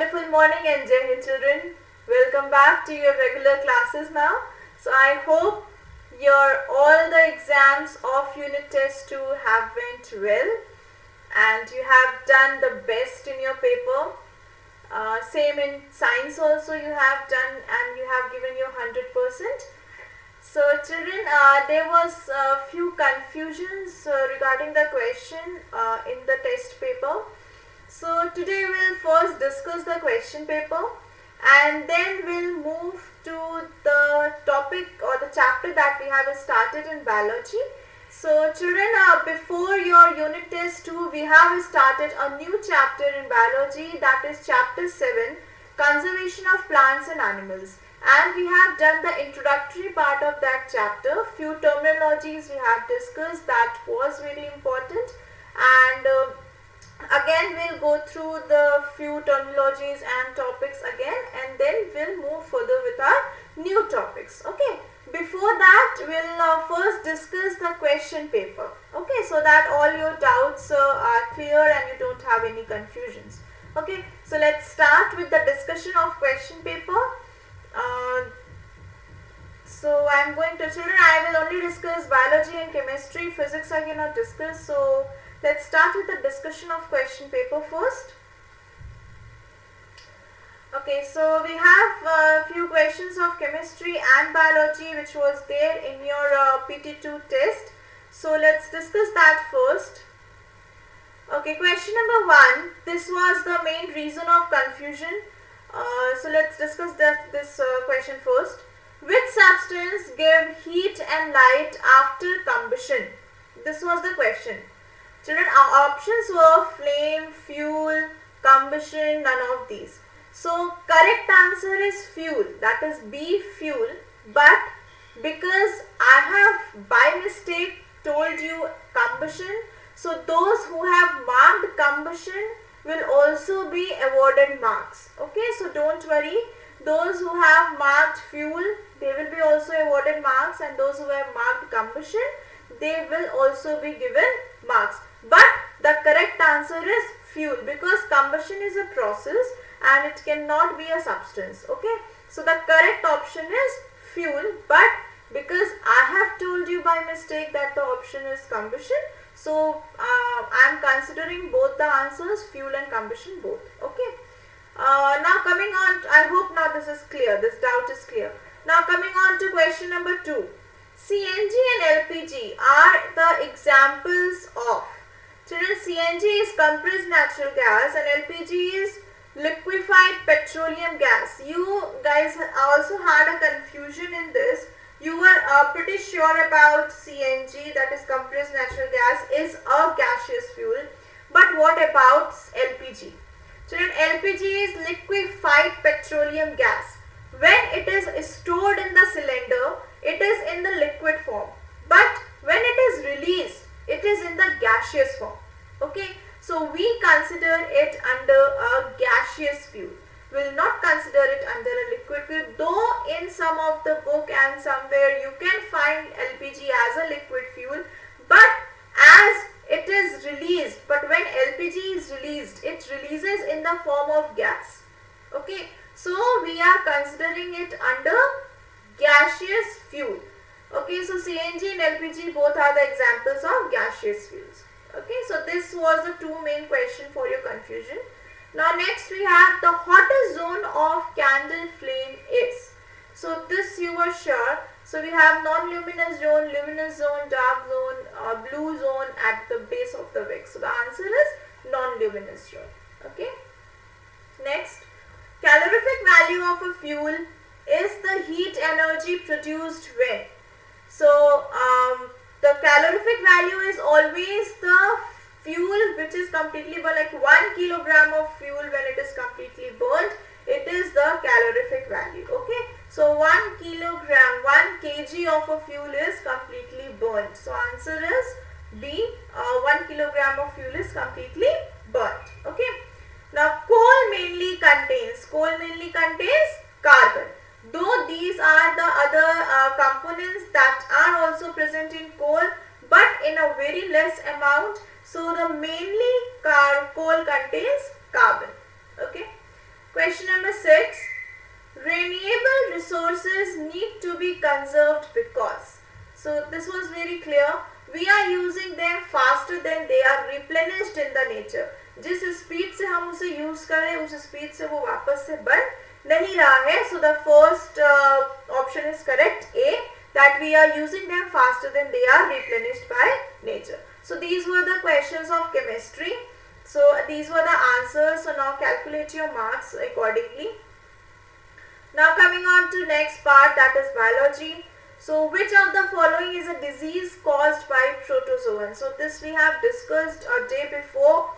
wonderful morning and Jai Hind children. Welcome back to your regular classes now. So I hope your all the exams of unit test 2 have went well and you have done the best in your paper. Same in science also you have done and you have given your 100%. So children, there was a few confusions regarding the question in the test paper. So today we'll first discuss the question paper and then we'll move to the topic or the chapter that we have started in biology. So children, before your unit test 2, we have started a new chapter in biology, that is chapter 7, conservation of plants and animals. And we have done the introductory part of that chapter. Few terminologies we have discussed that was very important, and again we'll go through the few terminologies and topics again, and then we'll move further with our new topics. Okay, before that we'll first discuss the question paper, okay, so that all your doubts are clear and you don't have any confusions. Okay, so let's start with the discussion of question paper. So I am going to, children, I will only discuss biology and chemistry. Physics I cannot discuss. So let's start with the discussion of question paper first. Okay, so we have a few questions of chemistry and biology which was there in your PT2 test. So let's discuss that first. Okay, question number 1. This was the main reason of confusion. So let's discuss this question first. Which substance gave heat and light after combustion? This was the question. Children, our options were flame, fuel, combustion, none of these. So correct answer is fuel, that is B, fuel. But because I have by mistake told you combustion, so those who have marked combustion will also be awarded marks. Okay, so don't worry. Those who have marked fuel, they will be also awarded marks, and those who have marked combustion, they will also be given marks. But the correct answer is fuel, because combustion is a process and it cannot be a substance. Okay, so the correct option is fuel, but because I have told you by mistake that the option is combustion, so I am considering both the answers, fuel and combustion both. Okay. Now coming on, I hope now this is clear, this doubt is clear. Now coming on to question number 2. CNG and LPG are the examples of. Children, CNG is compressed natural gas and LPG is liquefied petroleum gas. You guys also had a confusion in this. You were pretty sure about CNG, that is compressed natural gas, is a gaseous fuel. But what about LPG? Children, LPG is liquefied petroleum gas. When it is stored in the cylinder, it is in the liquid form. But when it is released, it is in the gaseous form. Okay, so we consider it under a gaseous fuel. We will not consider it under a liquid fuel, though in some of the book and somewhere you can find LPG as a liquid fuel, but as it is released, but when LPG is released, it releases in the form of gas. Okay, so we are considering it under gaseous fuel. Okay, so CNG and LPG both are the examples of gaseous fuels. Okay, so this was the two main questions for your confusion. Now next we have the hottest zone of candle flame is. So this you were sure. So we have non-luminous zone, luminous zone, dark zone, blue zone at the base of the wick. So the answer is non-luminous zone. Okay. Next, calorific value of a fuel is the heat energy produced when. So the calorific value is always the fuel which is completely burned, like 1 kilogram of fuel when it is completely burnt, it is the calorific value. Okay, so 1 kilogram, 1 kg of a fuel is completely burnt. So answer is B, 1 kilogram of fuel is completely burnt. Okay, now coal mainly contains carbon. Though these are the other components that are also present in coal, but in a very less amount. So the mainly coal contains carbon. Okay. need to be conserved because. So this was very clear. We are using them faster than they are replenished in the nature. जिस speed से हम उसे use कर रहे हैं उस speed से वो वापस से बन नहीं रहा है. So the first option is correct, A, that we are using them faster than they are replenished by nature. So these were the questions of chemistry. So these were the answers. So now calculate your marks accordingly. Now coming on to next part, that is biology. So which of the following is a disease caused by protozoan? So this we have discussed a day before,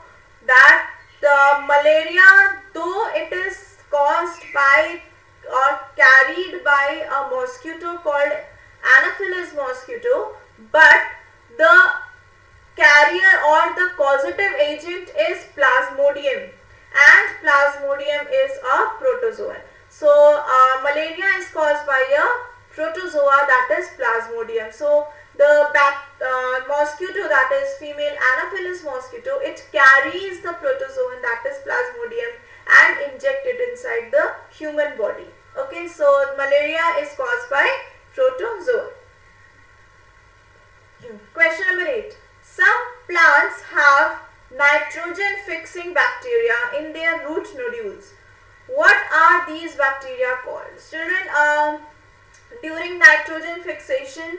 that the malaria, though it is caused by or carried by a mosquito called Anopheles mosquito, but the carrier or the causative agent is Plasmodium, and Plasmodium is a protozoan. So malaria is caused by a protozoa, that is Plasmodium. So the mosquito, that is female Anopheles mosquito, it carries the protozoan, that is Plasmodium, and inject it inside the human body. Okay, so malaria is caused by protozoa. Question number 8. Some plants have nitrogen fixing bacteria in their root nodules. What are these bacteria called? Children, during nitrogen fixation,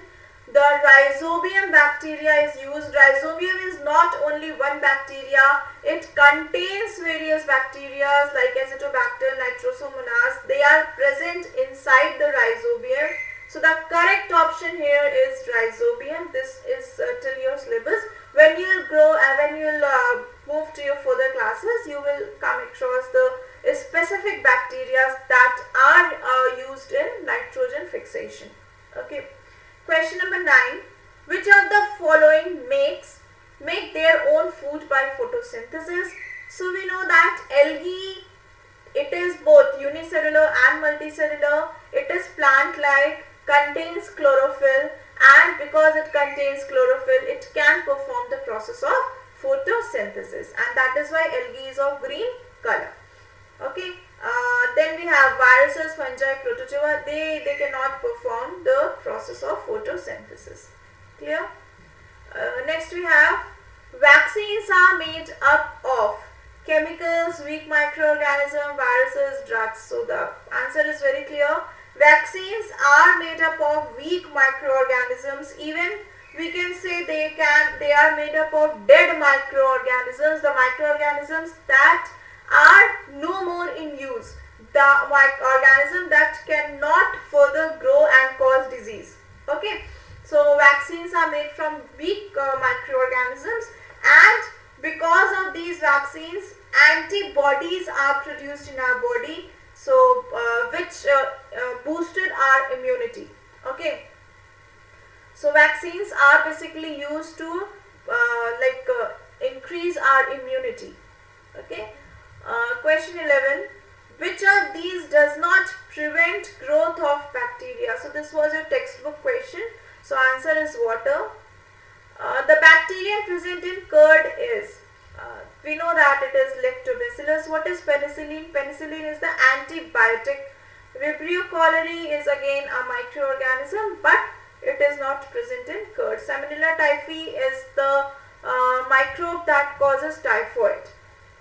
the rhizobium bacteria is used. Rhizobium is not only one bacteria, it contains various bacteria like Azotobacter, Nitrosomonas. They are present inside the rhizobium. So the correct option here is rhizobium. This is till your syllabus. When you will grow and when you will move to your further classes, you will come across the specific bacteria that are used in nitrogen fixation. Okay. Question number 9. Which of the following make their own food by photosynthesis? So we know that algae, it is both unicellular and multicellular. It is plant-like, contains chlorophyll, and because it contains chlorophyll, it can perform the process of photosynthesis, and that is why algae is of green color. Okay. Then we have viruses, fungi, protozoa. They cannot perform the process of photosynthesis. Clear? Next we have vaccines are made up of chemicals, weak microorganisms, viruses, drugs. So the answer is very clear. Vaccines are made up of weak microorganisms. Even we can say they are made up of dead microorganisms, the microorganisms that are no more in use, the organism that cannot further grow and cause disease. Okay, so vaccines are made from weak microorganisms, and because of these vaccines, antibodies are produced in our body, so which boosted our immunity. Okay, so vaccines are basically used to increase our immunity. Okay. Question 11. Which of these does not prevent growth of bacteria? So this was a textbook question. So answer is water. The bacteria present in curd is, we know that it is lactobacillus. What is penicillin? Penicillin is the antibiotic. Vibrio cholerae is again a microorganism, but it is not present in curd. Salmonella typhi is the microbe that causes typhoid.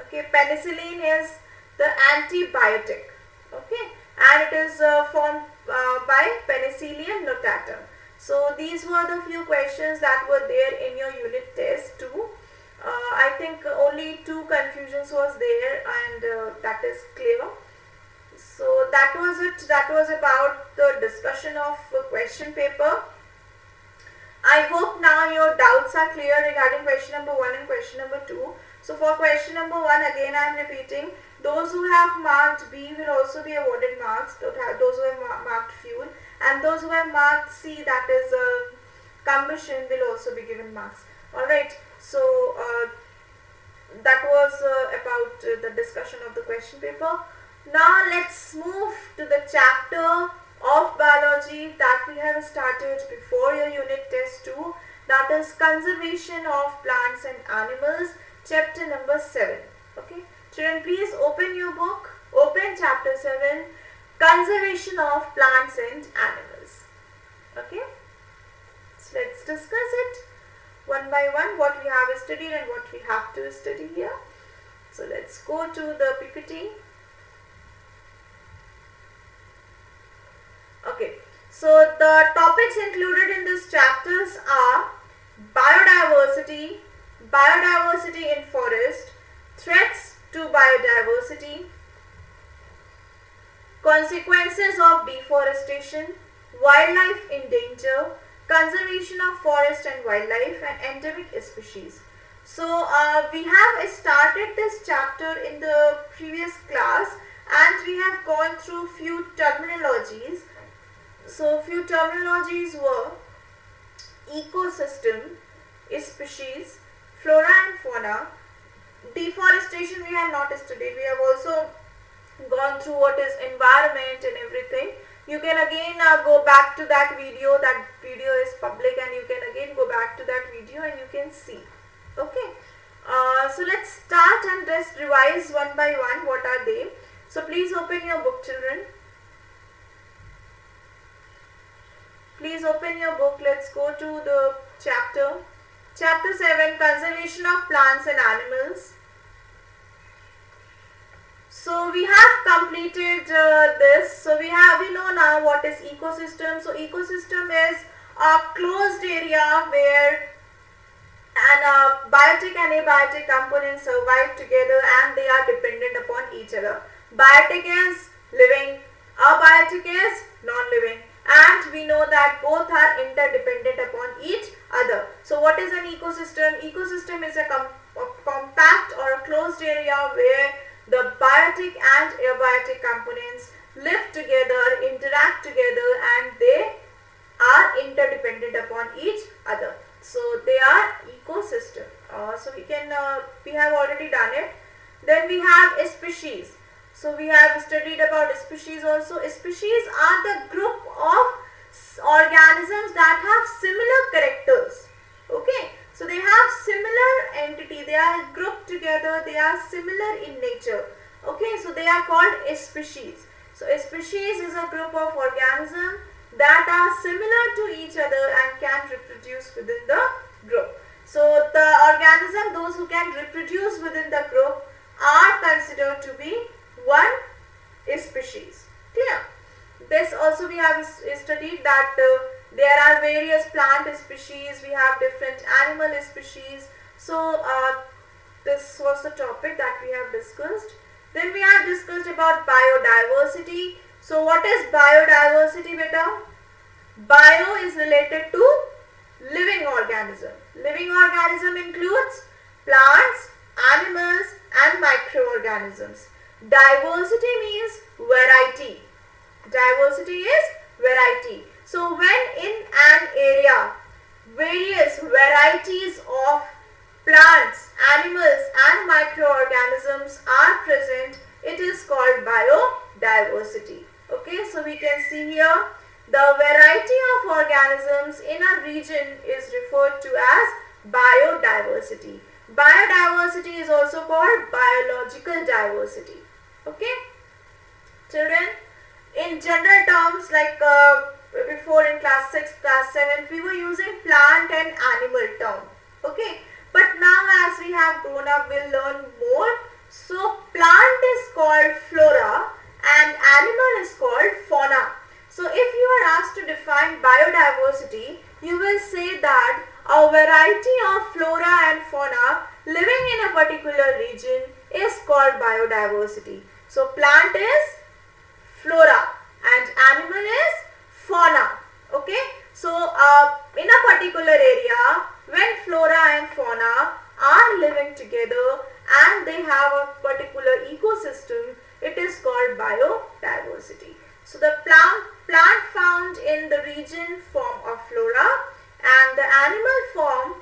Okay, penicillin is the antibiotic. Okay, and it is formed by Penicillium notatum. So these were the few questions that were there in your unit test 2. I think only 2 confusions was there, and that is clear. So that was it. That was about the discussion of question paper. I hope now your doubts are clear regarding question number 1 and question number 2. So for question number 1, again I am repeating, those who have marked B will also be awarded marks, those who have marked fuel, and those who have marked C, that is combustion, will also be given marks. Alright, so that was about the discussion of the question paper. Now let's move to the chapter of biology that we have started before your unit test 2, that is conservation of plants and animals, chapter number 7. Okay, children, please open your book, open chapter 7. conservation of plants and animals. Okay, so let's discuss it one by one, what we have studied and what we have to study here. So let's go to the PPT. Okay, so the topics included in this chapters are biodiversity, biodiversity in forest, threats to biodiversity, consequences of deforestation, wildlife in danger, conservation of forest and wildlife, and endemic species. So we have started this chapter in the previous class and we have gone through few terminologies. So few terminologies were ecosystem, species, flora and fauna. Deforestation we have not studied. We have also gone through what is environment and everything. You can again go back to that video. That video is public and you can again go back to that video and you can see. Okay. So let's start and just revise one by one. What are they? So please open your book, children. Please open your book. Let's go to the chapter. Chapter 7, Conservation of Plants and Animals. So we have completed this. So we know now what is ecosystem. So ecosystem is a closed area where biotic and abiotic components survive together and they are dependent upon each other. Biotic is living, abiotic is non-living, and we know that both are interdependent upon each other. So what is an ecosystem? Ecosystem is a compact or a closed area where the biotic and abiotic components live together, interact together, and they are interdependent upon each other. So they are ecosystem. So we have already done it. Then we have species. So we have studied about species also. Species are the group of organisms that have similar characters. Okay. So they have similar entity. They are grouped together. They are similar in nature. Okay. So they are called species. So a species is a group of organisms that are similar to each other and can reproduce within the group. So the organism, those who can reproduce within the group, are considered to be one species. Clear? This also we have studied that there are various plant species, we have different animal species. So this was the topic that we have discussed. Then we have discussed about biodiversity. So what is biodiversity, beta? Bio is related to living organism. Living organism includes plants, animals and microorganisms. Diversity means variety. Diversity is variety. So when in an area various varieties of plants, animals and microorganisms are present, it is called biodiversity. Okay, so we can see here the variety of organisms in a region is referred to as biodiversity. Biodiversity is also called biological diversity. Okay, children, in general terms, like before in class 6, class 7, we were using plant and animal term. Okay, but now as we have grown up, we'll learn more. So plant is called flora and animal is called fauna. So if you are asked to define biodiversity, you will say that a variety of flora and fauna living in a particular region is called biodiversity. So plant is flora and animal is fauna. Okay, so in a particular area, when flora and fauna are living together and they have a particular ecosystem, it is called biodiversity. So the plant found in the region form a flora and the animal form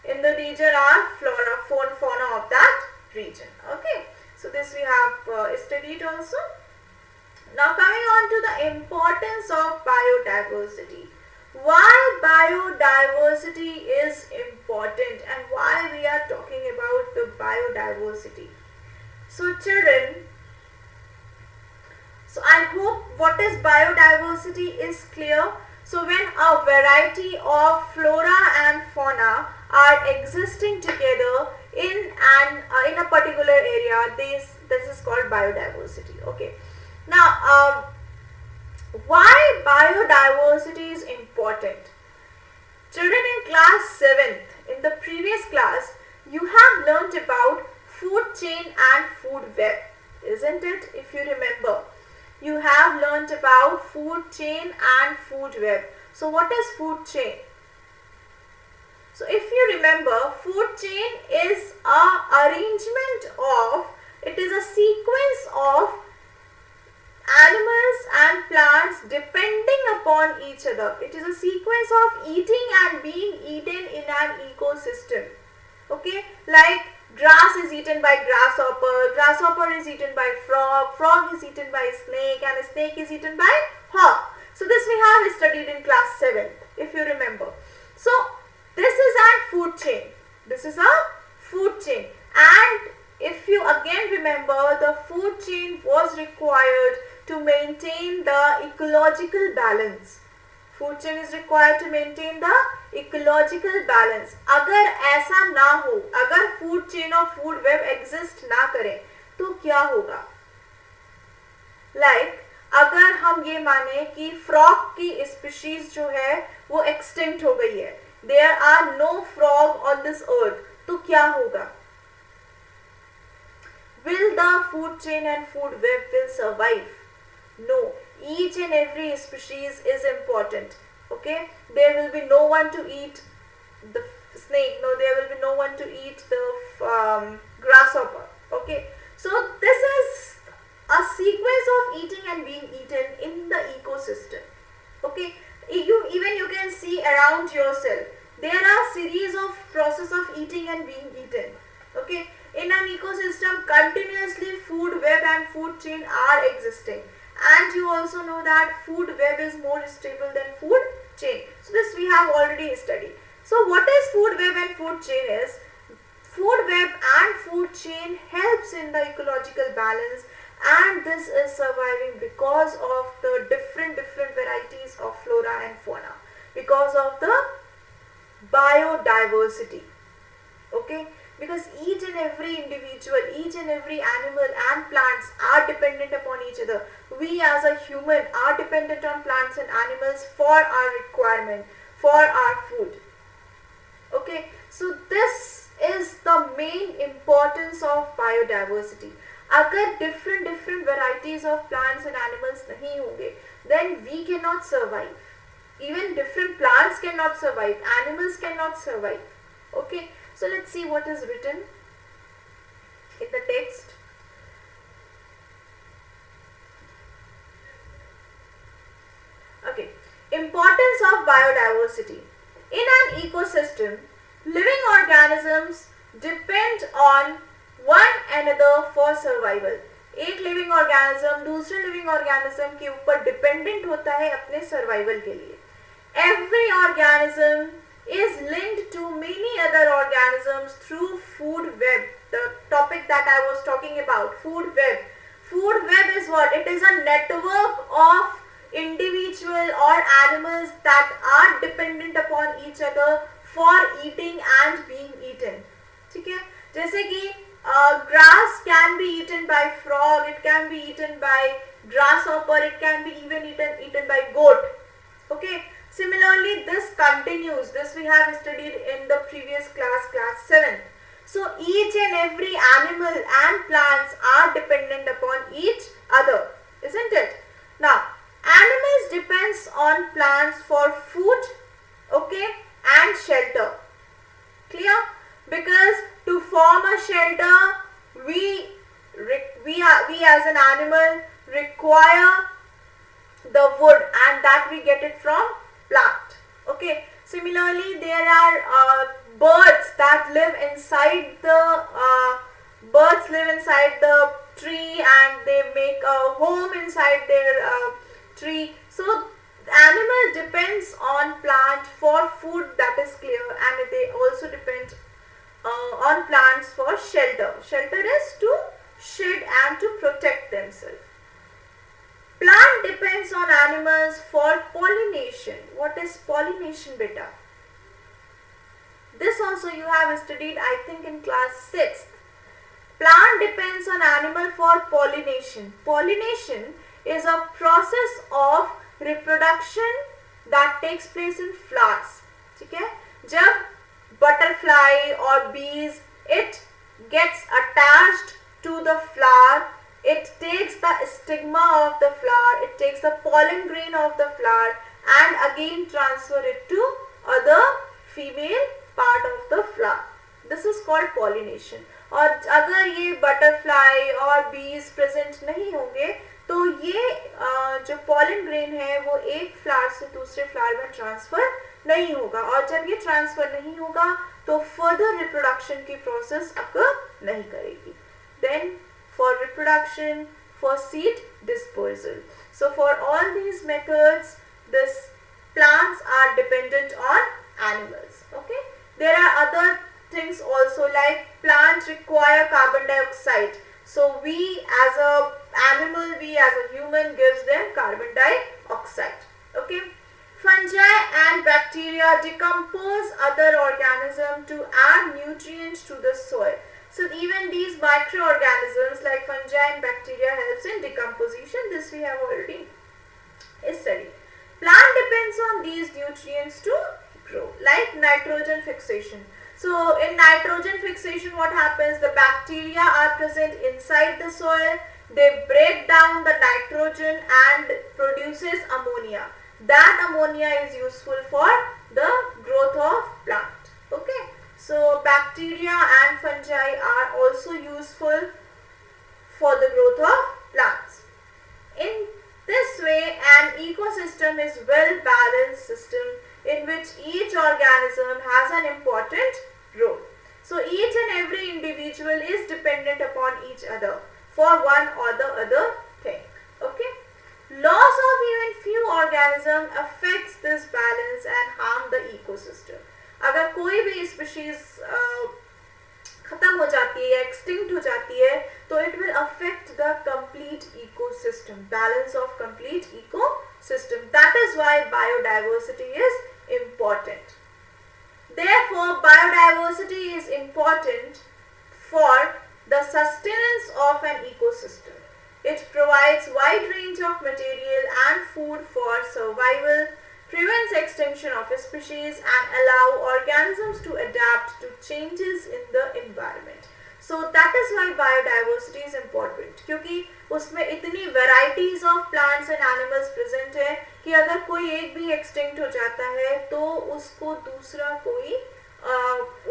in the region are fauna of that region. Okay, so this we have studied also. Now coming on to the importance of biodiversity. Why biodiversity is important and why we are talking about the biodiversity. So children, So I hope what is biodiversity is clear. So when a variety of flora and fauna are existing together in a particular area, this is called biodiversity. Okay. Now, why biodiversity is important? Children in class 7th, in the previous class, you have learnt about food chain and food web, isn't it? If you remember, you have learnt about food chain and food web. So what is food chain? So if you remember, food chain is it is a sequence of animals and plants depending upon each other. It is a sequence of eating and being eaten in an ecosystem. Okay, like grass is eaten by grasshopper, grasshopper is eaten by frog, frog is eaten by snake, and a snake is eaten by hawk. So this we have studied in class 7th, if you remember. So this is a food chain. This is a food chain. And if you again remember, the food chain was required to maintain the ecological balance. Food chain is required to maintain the ecological balance. अगर ऐसा ना हो, अगर food chain और food web exist ना करें, तो क्या होगा? Like, अगर हम ये माने कि frog की species जो है वो extinct हो गई है, there are no frog on this earth, तो क्या होगा? Will the food chain and food web will survive? No, each and every species is important. Okay, there will be no one to eat the snake. No, there will be no one to eat the grasshopper. Okay, so this is a sequence of eating and being eaten in the ecosystem. Okay, you can see around yourself. There are series of process of eating and being eaten. Okay, in an ecosystem, continuously food web and food chain are existing. And you also know that food web is more stable than food chain. So this we have already studied. So what is food web and food chain is? Food web and food chain helps in the ecological balance, and this is surviving because of the different varieties of flora and fauna, because of the biodiversity. Okay, because each and every individual, each and every animal and plants are dependent upon each other. We as a human are dependent on plants and animals for our requirement, for our food. Okay, so this is the main importance of biodiversity. अगर different varieties of plants and animals नहीं होंगे, then we cannot survive. Even different plants cannot survive, animals cannot survive. Okay, so let's see what is written in the text. Okay, importance of biodiversity. In an ecosystem, living organisms depend on one another for survival. एक living organism दूसरे living organism के ऊपर dependent होता है अपने survival के लिए. Every organism is linked to many other organisms through food web. The topic that I was talking about, food web. Food web is what? It is a network of individual or animals that are dependent upon each other for eating and being eaten. ठीक है, जैसे कि grass can be eaten by frog, it can be eaten by grasshopper, it can be even eaten by goat. Okay, similarly this continues. This we have studied in the previous class, class 7. So each and every animal and plants are dependent upon each other, isn't it? Now, animals depends on plants for food, okay, and shelter. Clear? Because to form a shelter, we as an animal require the wood, and that we get it from plant. Okay. Similarly, there are birds that live inside the tree, and they make a home inside their tree. So animal depends on plant for food, that is clear, and they also depend on plants for shelter. Shelter is to shed and to protect themselves. Plant depends on animals for pollination. What is pollination, beta? This also you have studied, I think, in class 6th. Plant depends on animal for pollination. Pollination is a process of reproduction that takes place in flowers. ठीक है? जब butterfly or bees, it gets attached to the flower, it takes the stigma of the flower, it takes the pollen grain of the flower and again transfer it to other female part of the flower. This is called pollination. और अगर ये butterfly और बीज present नहीं होंगे तो ये जो पॉलन ग्रेन है वो एक फ्लावर से दूसरे फ्लावर में ट्रांसफर नहीं होगा, और जब ये ट्रांसफर नहीं होगा तो फर्दर रिप्रोडक्शन की प्रोसेस अकर नहीं करेगी. Then for reproduction, for seed dispersal. So for all these methods this plants are dependent on animals. Okay, there are other things also, like plants require carbon dioxide, so we as a animal, we as a human gives them carbon dioxide. Okay, fungi and bacteria decompose other organisms to add nutrients to the soil. So even these microorganisms like fungi and bacteria helps in decomposition. This we have already studied. Plant depends on these nutrients to grow, like nitrogen fixation. So in nitrogen fixation, what happens? The bacteria are present inside the soil. They break down the nitrogen and produces ammonia. That ammonia is useful for the growth of plant. Okay. So bacteria and fungi are also useful for the growth of plants. In this way, an ecosystem is well-balanced system in which each organism has an important role. So each and every individual is dependent upon each other for one or the other thing. Okay. Loss of even few organisms affects this balance and harm the ecosystem. अगर कोई भी species खत्म हो जाती है, extinct हो जाती है, तो it will affect the complete ecosystem, balance of complete ecosystem. That is why biodiversity is important. Therefore, biodiversity is important for the sustenance of an ecosystem. It provides wide range of material and food for survival, prevents extinction of a species and allow organisms to adapt to changes in the environment. So that is why biodiversity is important, क्योंकि उसमें इतनी varieties of plants and animals present है कि अगर कोई एक भी extinct हो जाता है तो उसको दूसरा कोई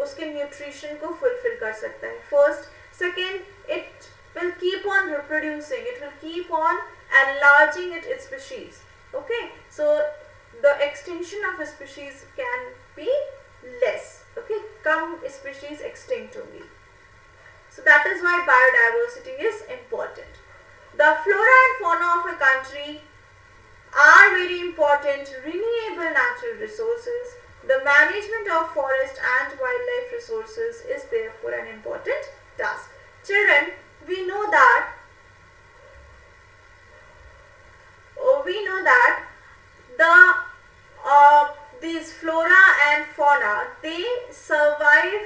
उसके nutrition को fulfill कर सकता है. First, second, it will keep on reproducing, it will keep on enlarging its species. Okay, so the extinction of a species can be less. Okay, come species extinct only. So that is why biodiversity is important. The flora and fauna of a country are very important renewable natural resources. The management of forest and wildlife resources is therefore an important task. Children, we know that these flora and fauna, they survive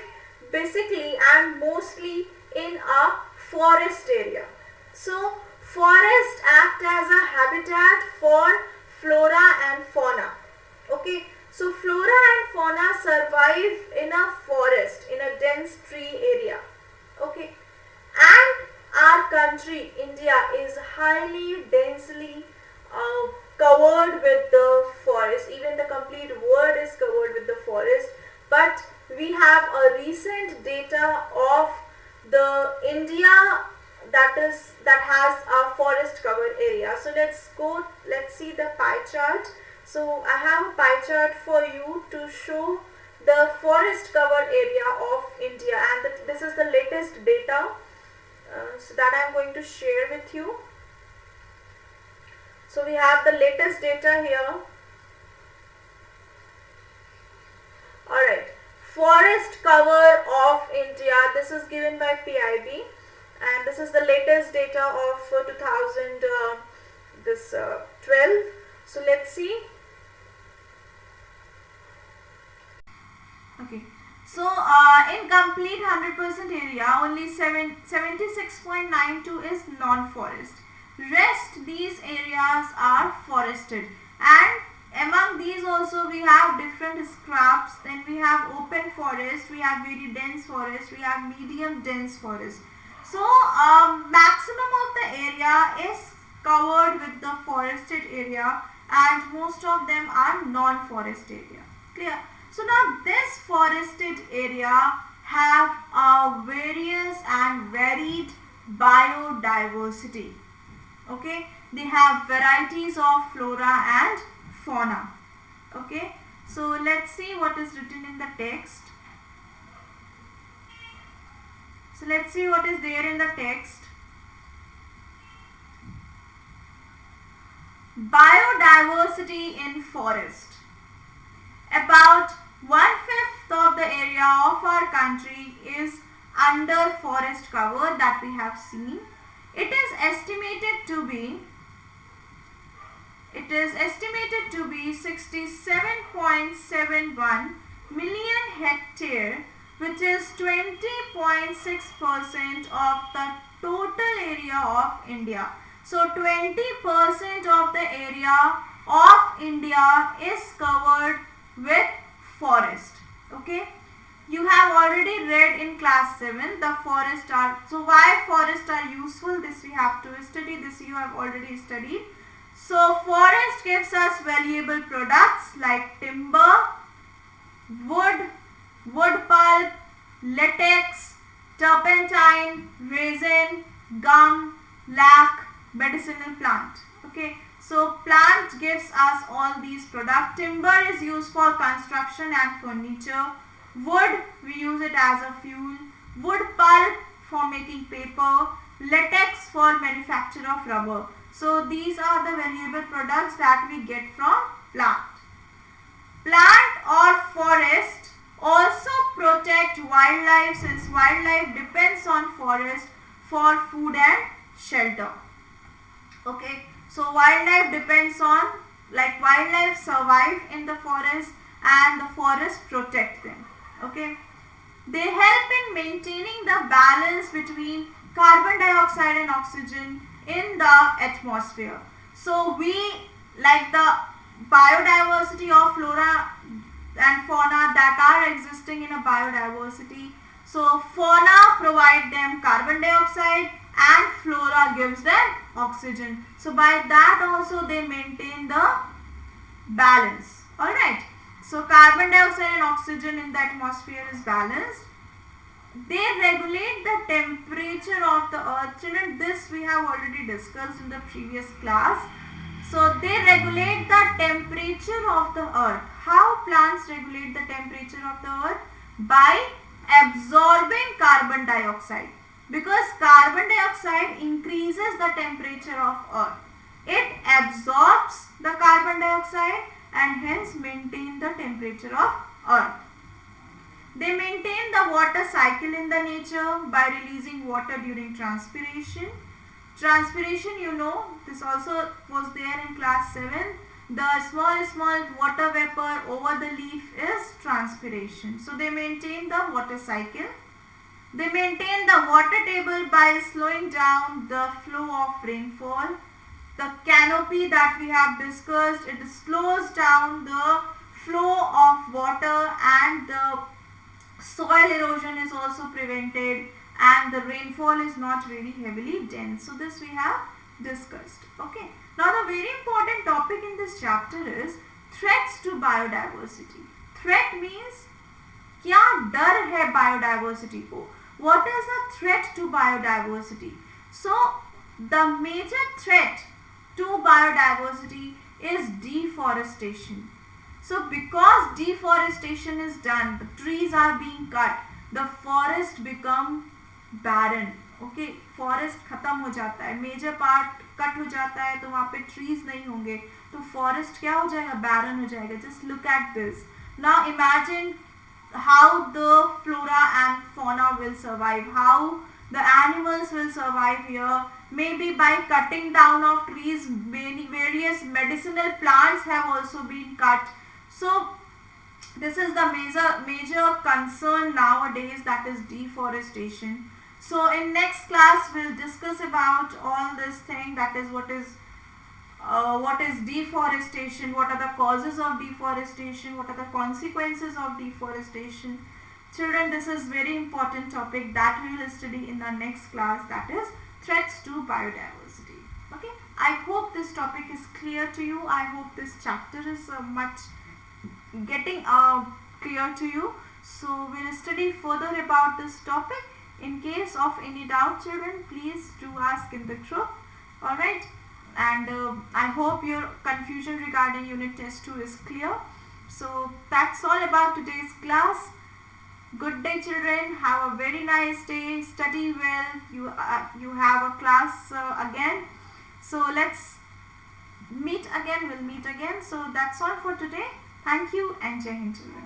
basically and mostly in a forest area. So forests act as a habitat for flora and fauna. Okay, so flora and fauna survive in a forest, in a dense tree area. Okay, and our country, India, is highly densely covered with the forest. Even the complete world is covered with the forest. But we have a recent data of the India that has a forest covered area. So let's see the pie chart. So I have a pie chart for you to show the forest covered area of India, and this is the latest data so that I am going to share with you. So we have the latest data here. Alright, forest cover of India, this is given by PIB, and this is the latest data of this 12. So let's see. Okay. So in complete 100% area, only 76.92 is non-forest. Rest these areas are forested, and among these also we have different scraps. Then we have open forest, we have very dense forest, we have medium dense forest. So maximum of the area is covered with the forested area, and most of them are non-forest area. Clear? So now this forested area have a various and varied biodiversity. Okay, they have varieties of flora and fauna. Okay, so let's see what is written in the text. So let's see what is there in the text. Biodiversity in forest. About 1/5 of the area of our country is under forest cover that we have seen. It is estimated to be 67.71 million hectare, which is 20.6% of the total area of India. So 20% of the area of India is covered with forest. Okay, you have already read in class 7 the forest are, so why forests are useful, this we have to study, this you have already studied. So forest gives us valuable products like timber, wood, wood pulp, latex, turpentine, resin, gum, lac, medicinal plant. Okay, so plant gives us all these products. Timber is used for construction and furniture. Wood, we use it as a fuel. Wood pulp for making paper. Latex for manufacture of rubber. So these are the valuable products that we get from plant. Plant or forest also protect wildlife, since wildlife depends on forest for food and shelter. Okay, so wildlife depends on, like wildlife survive in the forest and the forest protect them. Okay, they help in maintaining the balance between carbon dioxide and oxygen in the atmosphere. So we, like the biodiversity of flora and fauna that are existing in a biodiversity. So fauna provide them carbon dioxide and flora gives them oxygen. So by that also they maintain the balance. Alright. So carbon dioxide and oxygen in the atmosphere is balanced. They regulate the temperature of the earth. Children, this we have already discussed in the previous class. So they regulate the temperature of the earth. How plants regulate the temperature of the earth? By absorbing carbon dioxide. Because carbon dioxide increases the temperature of earth. It absorbs the carbon dioxide and hence maintain the temperature of earth. They maintain the water cycle in the nature by releasing water during transpiration. Transpiration, you know, this also was there in class 7. The small water vapor over the leaf is transpiration. So they maintain the water cycle. They maintain the water table by slowing down the flow of rainfall. The canopy that we have discussed, it slows down the flow of water and the soil erosion is also prevented and the rainfall is not very heavily dense. So this we have discussed. Okay. Now the very important topic in this chapter is threats to biodiversity. Threat means क्या डर है biodiversity को? What is a threat to biodiversity? So the major threat to biodiversity is deforestation. So because deforestation is done, the trees are being cut, the forest become barren. Okay, forest खत्म हो जाता है, major part cut हो जाता है तो वहाँ पे trees नहीं होंगे तो forest क्या हो जाएगा, barren हो जाएगा. Just look at this. Now imagine how the flora and fauna will survive, how The animals will survive here. Maybe by cutting down of trees, many various medicinal plants have also been cut. So this is the major concern nowadays, that is deforestation. So in next class we'll discuss about all this thing, that is what is deforestation, what are the causes of deforestation, what are the consequences of deforestation. Children, this is very important topic that we will study in the next class, that is threats to biodiversity. Okay, I hope this topic is clear to you. I hope this chapter is much getting clear to you. So we'll study further about this topic. In case of any doubt, children, please do ask in the group. Alright, and I hope your confusion regarding unit test 2 is clear. So that's all about today's class. Good day, children. Have a very nice day. Study well. You have a class again. So let's meet again. We'll meet again. So that's all for today. Thank you and Jai Hind, children.